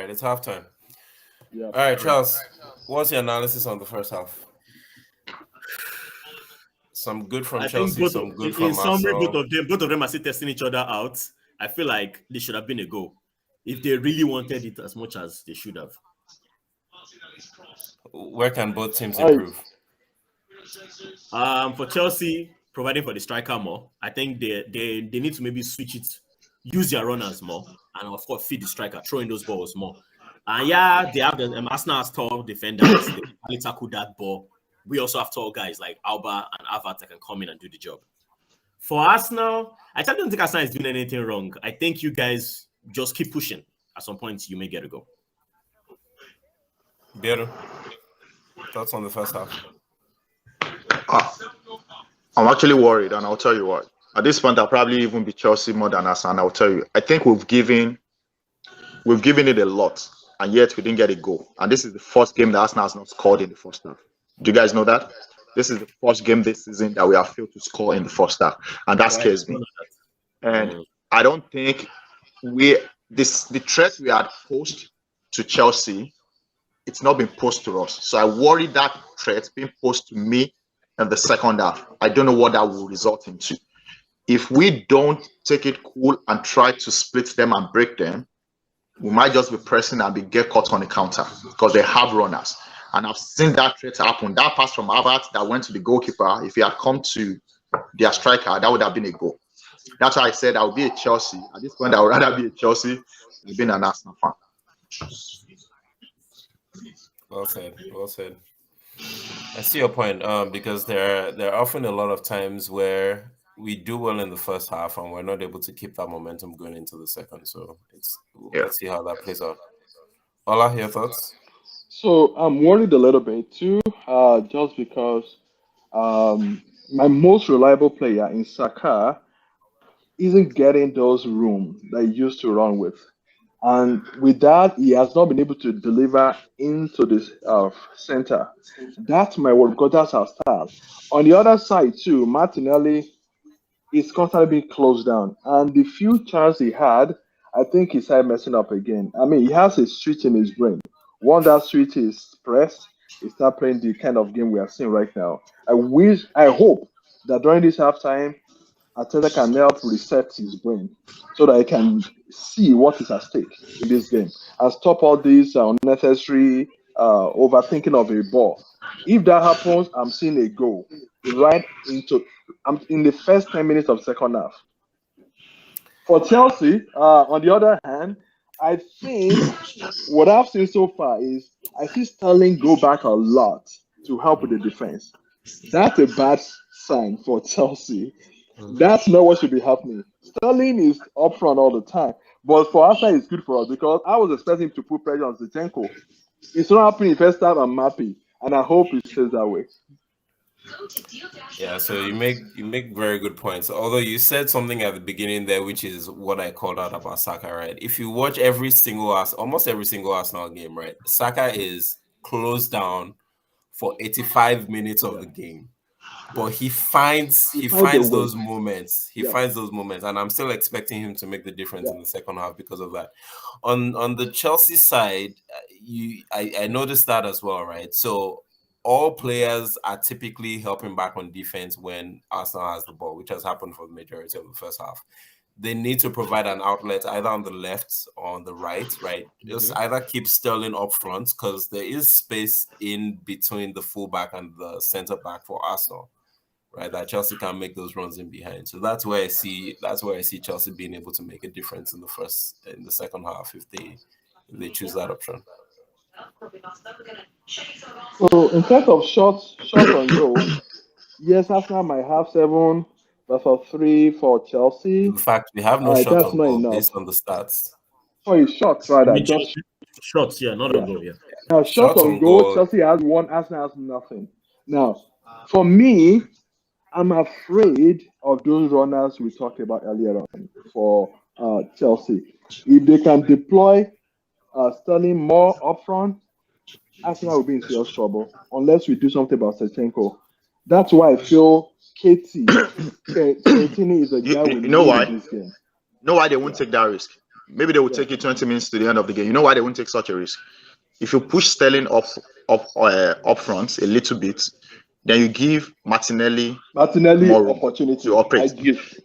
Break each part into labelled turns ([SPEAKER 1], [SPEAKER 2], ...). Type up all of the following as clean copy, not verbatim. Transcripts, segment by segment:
[SPEAKER 1] right, it's halftime.
[SPEAKER 2] Yeah.
[SPEAKER 1] All right, Charles, what's your analysis on the first half? Some good from Chelsea, some good from
[SPEAKER 3] summary,
[SPEAKER 1] Arsenal.
[SPEAKER 3] both of them are still testing each other out. I feel like they should have been a goal if they really wanted it as much as they should have.
[SPEAKER 1] Where can both teams improve?
[SPEAKER 3] For Chelsea, providing for the striker more, I think they need to maybe switch it, use their runners more, and of course feed the striker, throwing those balls more. And yeah, they have the Arsenal has tall defenders. They can tackle that ball. We also have tall guys like Alba and Havertz that can come in and do the job. For Arsenal, I don't think Arsenal is doing anything wrong. I think you guys just keep pushing. At some point, you may get a goal.
[SPEAKER 1] Better. Thoughts on the first half?
[SPEAKER 4] I'm actually worried, and I'll tell you what. At this point, I'll probably even be Chelsea more than Arsenal. And I'll tell you, I think we've given it a lot, and yet we didn't get a goal. And this is the first game that Arsenal has not scored in the first half. Do you guys know that? This is the first game this season that we have failed to score in the first half, and that scares me. And I don't think the threat we had posed to Chelsea, it's not been posed to us. So I worry that threat being posed to me in the second half. I don't know what that will result into. If we don't take it cool and try to split them and break them, we might just be pressing and get caught on the counter because they have runners. And I've seen that threat happen. That pass from Havertz that went to the goalkeeper, if he had come to their striker, that would have been a goal. That's why I said I would be a Chelsea. At this point, I would rather be a Chelsea than being an Arsenal fan.
[SPEAKER 1] Well said. Well said. I see your point. Because there are often a lot of times where we do well in the first half and we're not able to keep that momentum going into the second. So let's see how that plays out. Ola, your thoughts?
[SPEAKER 2] So I'm worried a little bit too, just because my most reliable player in Saka isn't getting those room that he used to run with. And with that, he has not been able to deliver into this center. That's my worry because that's our style. On the other side too, Martinelli is constantly being closed down. And the few chances he had, I think he started messing up again. I mean, he has a switch in his brain. Once that switch is pressed, he start playing the kind of game we are seeing right now. I hope that during this halftime, Arteta can help reset his brain so that he can see what is at stake in this game and stop all these unnecessary overthinking of a ball. If that happens, I'm seeing a goal right in the first 10 minutes of second half. For Chelsea, on the other hand, I think what I've seen so far is I see Sterling go back a lot to help with the defense. That's a bad sign for Chelsea. That's not what should be happening. Sterling is up front all the time. But for us, it's good for us because I was expecting him to put pressure on Zinchenko. It's not happening in first half. I'm happy. And I hope it stays that way.
[SPEAKER 1] Yeah, so you make very good points. Although you said something at the beginning there, which is what I called out about Saka, right? If you watch almost every single Arsenal game, right, Saka is closed down for 85 minutes of the game, but he finds those moments. He finds those moments, and I'm still expecting him to make the difference in the second half because of that. On the Chelsea side, I noticed that as well, right? So all players are typically helping back on defense when Arsenal has the ball, which has happened for the majority of the first half. They need to provide an outlet either on the left or on the right? Just either keep Sterling up front because there is space in between the fullback and the centre back for Arsenal, right? That Chelsea can make those runs in behind. So that's where I see Chelsea being able to make a difference in the second half if they choose that option.
[SPEAKER 2] So in terms of shots on goal, yes, Arsenal might have 7 versus 3 for Chelsea.
[SPEAKER 1] In fact, we have no shot on goal based on the stats.
[SPEAKER 2] Sorry, shots, right?
[SPEAKER 3] Shots, not on goal, yeah.
[SPEAKER 2] Now, shots on goal, Chelsea has 1, Arsenal has nothing. Now, for me, I'm afraid of those runners we talked about earlier on for Chelsea. If they can deploy Sterling more upfront, Arsenal will be in serious trouble unless we do something about Zinchenko. That's why I feel Ketini is a guy we
[SPEAKER 4] know why?
[SPEAKER 2] in this game.
[SPEAKER 4] You know why they won't take that risk? maybe they will take you 20 minutes to the end of the game. You know why they won't take such a risk? If you push Sterling up front a little bit, then you give Martinelli more
[SPEAKER 2] opportunity
[SPEAKER 4] to operate.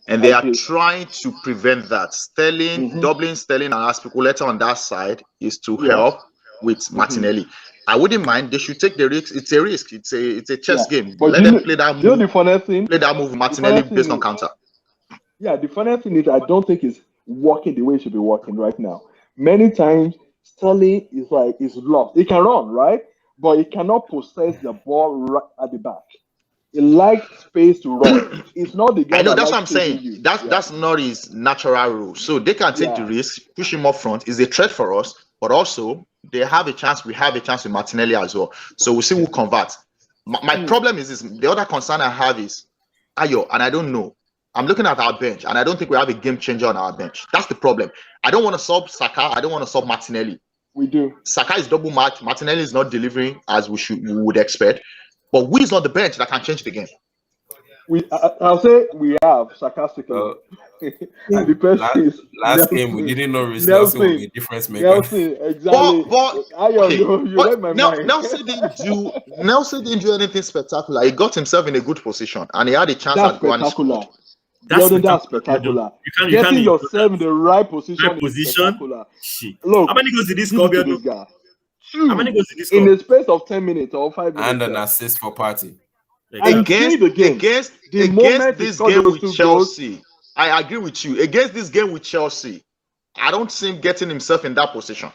[SPEAKER 4] And they are trying to prevent that. Sterling, doubling Sterling and Aspilicueta on that side is to help with Martinelli. I wouldn't mind. They should take the risk. It's a risk. It's a chess game.
[SPEAKER 2] But
[SPEAKER 4] let them play that move.
[SPEAKER 2] The funny thing,
[SPEAKER 4] play that move with Martinelli based on counter.
[SPEAKER 2] Yeah, the funny thing is I don't think it's working the way it should be working right now. Many times Sterling is lost. He can run, right? But he cannot possess the ball right at the back. He likes space to run. It's not the guy.
[SPEAKER 4] I know, that's what I'm saying. That's not his natural role. So they can take the risk, push him up front. Is a threat for us, but also they have a chance. We have a chance with Martinelli as well. So we'll see who converts. My problem is this. The other concern I have is Ayo, and I don't know. I'm looking at our bench, and I don't think we have a game changer on our bench. That's the problem. I don't want to sub Saka. I don't want to sub Martinelli.
[SPEAKER 2] We do.
[SPEAKER 4] Saka is double match. Martinelli is not delivering as we would expect. But who is on the bench that can change the game?
[SPEAKER 2] I'll say we have Saka sticking. And the person is
[SPEAKER 1] last game we didn't know Nelson would be a difference maker.
[SPEAKER 2] Nelson, exactly. You read my mind.
[SPEAKER 4] Nelson didn't do anything spectacular. He got himself in a good position, and he had a chance at going.
[SPEAKER 2] That's spectacular. Getting yourself in the right position.
[SPEAKER 3] Look, how many goals did this score? How many goals did this score?
[SPEAKER 2] In the space of 10 minutes or 5 minutes.
[SPEAKER 1] And an assist for Party.
[SPEAKER 4] Against this game with Chelsea. I agree with you. Against this game with Chelsea, I don't see him getting himself in that position.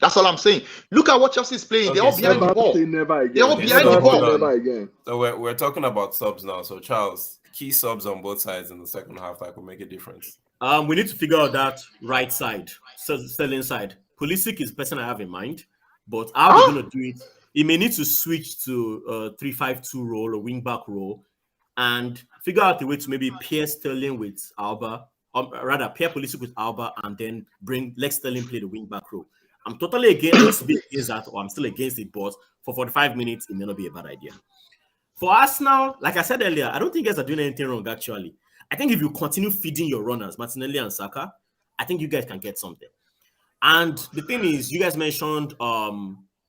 [SPEAKER 4] That's all I'm saying. Look at what Chelsea is playing. They're all behind the ball. They're all behind the ball.
[SPEAKER 2] Never again.
[SPEAKER 1] So we're talking about subs now. So Charles, key subs on both sides in the second half that could make a difference.
[SPEAKER 3] We need to figure out that right side, Sterling side. Pulisic is the person I have in mind, but how are we going to do it? He may need to switch to a 3-5-2 role, a wing-back role, and figure out a way to maybe pair Sterling with Alba, or rather pair Pulisic with Alba, and then let Sterling play the wing-back role. I'm totally against that, or I'm still against it, but for 45 minutes, it may not be a bad idea. For Arsenal, like I said earlier, I don't think you guys are doing anything wrong, actually. I think if you continue feeding your runners, Martinelli and Saka, I think you guys can get something. And the thing is, you guys mentioned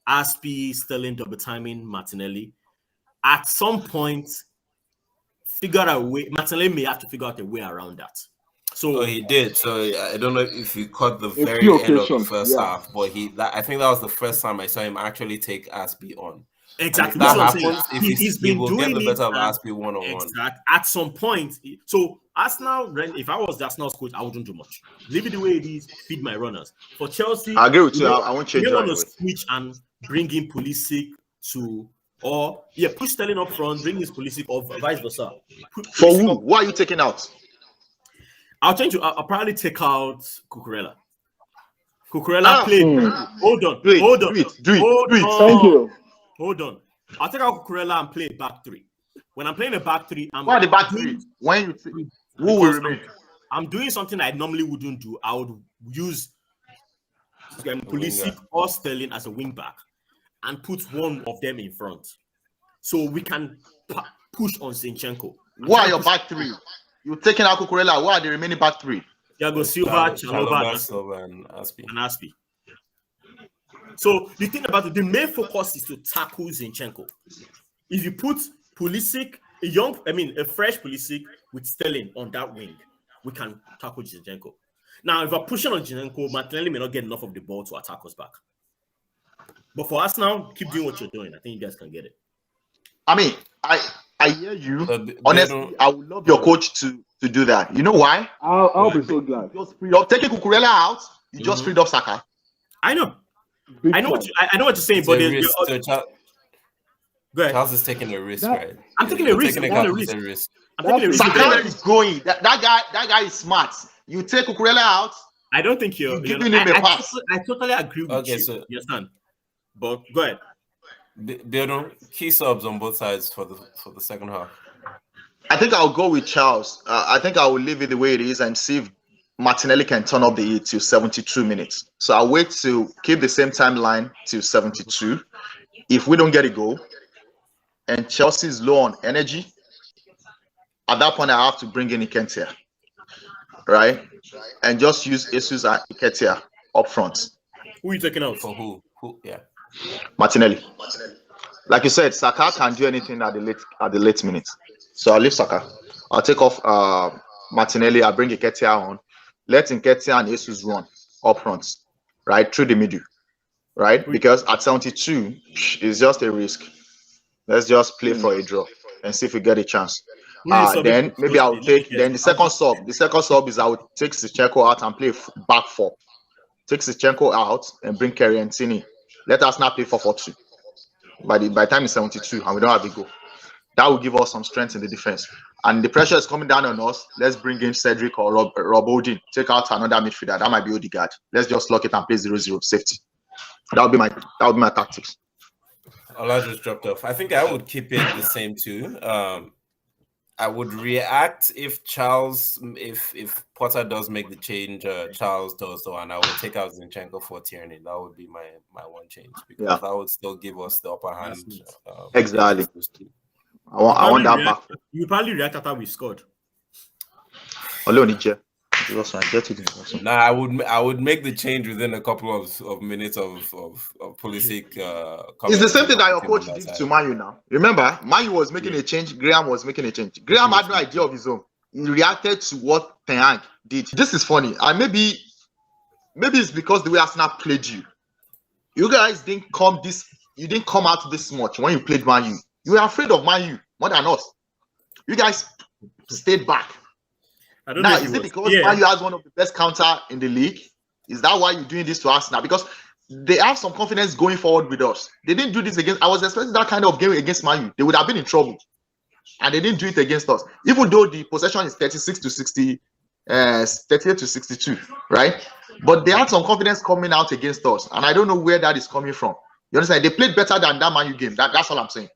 [SPEAKER 3] Aspi, Sterling, double timing, Martinelli. At some point, figure out a way. Martinelli may have to figure out a way around that. So
[SPEAKER 1] he did. So I don't know if you caught the very end of the first half, but I think that was the first time I saw him actually take Aspi on.
[SPEAKER 3] Exactly.
[SPEAKER 1] That happens. He will get the better of Aspi one-on-one.
[SPEAKER 3] Exactly. At some point, so Arsenal, if I was the Arsenal coach, I wouldn't do much. Leave it the way it is. Feed my runners. For Chelsea,
[SPEAKER 4] I agree with you. I won't change.
[SPEAKER 3] You want to switch and bring in Pulisic push Sterling up front, bring his Pulisic, or vice versa.
[SPEAKER 4] For who? What are you taking out?
[SPEAKER 3] I'll probably take out Cucurella. Cucurella played. Hold on.
[SPEAKER 2] Thank you.
[SPEAKER 3] Hold on. I'll take out Cucurella and play back three. When I'm playing a back three,
[SPEAKER 4] the back three? When you who will remain?
[SPEAKER 3] I'm doing something I normally wouldn't do. I would use Pulisic or Sterling as a wing back and put one of them in front, so we can push on Zinchenko.
[SPEAKER 4] What are your back three? You're taking out Cucurella. What are the remaining back three?
[SPEAKER 3] Thiago Silva,
[SPEAKER 1] Chalobah, and
[SPEAKER 3] Aspi. So the thing about it, the main focus is to tackle Zinchenko. If you put Pulisic, a fresh Pulisic with Sterling on that wing, we can tackle Zinchenko. Now, if we're pushing on Zinchenko, Martinelli may not get enough of the ball to attack us back. But for us now, keep doing what you're doing. I think you guys can get it.
[SPEAKER 4] I mean, I hear you. Honestly, I would love your coach to do that. You know why?
[SPEAKER 2] I'll be so glad.
[SPEAKER 4] You're taking Cucurella out. You just freed up Saka.
[SPEAKER 3] I know. I know what you're saying, but go ahead.
[SPEAKER 1] Charles is taking a risk, right?
[SPEAKER 3] I'm taking a risk.
[SPEAKER 4] Saka is going. That guy is smart. You take Cucurella out.
[SPEAKER 3] I don't think you're
[SPEAKER 4] giving him a pass.
[SPEAKER 3] I totally agree with you. So you understand? But go ahead.
[SPEAKER 1] There are key subs on both sides for the second half.
[SPEAKER 4] I think I'll go with Charles. I think I will leave it the way it is and see if Martinelli can turn up the heat till 72 minutes. So I'll wait to keep the same timeline till 72. If we don't get a goal and Chelsea is low on energy, at that point I have to bring in Nketiah. right? And just use Jesus and Nketiah up front.
[SPEAKER 3] Who are you taking out?
[SPEAKER 1] For who? Yeah.
[SPEAKER 4] Martinelli. Like you said, Saka can do anything at the late minutes. So I'll leave Saka. I'll take off Martinelli. I'll bring Nketiah on. Let Nketiah and Jesus run up front, right? Through the middle, right? Because at 72, it's just a risk. Let's just play for a draw and see if we get a chance. Then maybe I'll take the second sub. The second sub is I would take Zinchenko out and play back four. Take Zinchenko out and bring Kerry and Tini. Let us not play 4-4-2. By the time it's 72 and we don't have a goal. That will give us some strength in the defense. And the pressure is coming down on us. Let's bring in Cedric or Rob Odin. Take out another midfielder. That might be Odegaard. Let's just lock it and play 0-0 safety. That would be my tactics.
[SPEAKER 1] Ola just dropped off. I think I would keep it the same too. I would react if Potter does make the change. Charles does so, and I would take out Zinchenko for Tierney. That would be my one change because that would still give us the upper hand.
[SPEAKER 4] Exactly. I want that back.
[SPEAKER 3] You probably react after we scored.
[SPEAKER 1] Nah, I would make the change within a couple of minutes of Pulisic.
[SPEAKER 4] It's the same thing that your coach did to Manu now. Remember, Manu was making a change. Graham was making a change. Graham had no idea of his own. He reacted to what Ten Hag did. This is funny, and maybe it's because the way Arsenal played you. You guys didn't come out this much when you played Manu. You were afraid of Manu more than us. You guys stayed back.
[SPEAKER 3] I don't know.
[SPEAKER 4] Is it because Manu has one of the best counter in the league? Is that why you're doing this to us now? Because they have some confidence going forward with us. They didn't do this against. I was expecting that kind of game against Manu. They would have been in trouble, and they didn't do it against us. Even though the possession is 38 to 62, right? But they had some confidence coming out against us, and I don't know where that is coming from. You understand? They played better than that Manu game. That's all I'm saying.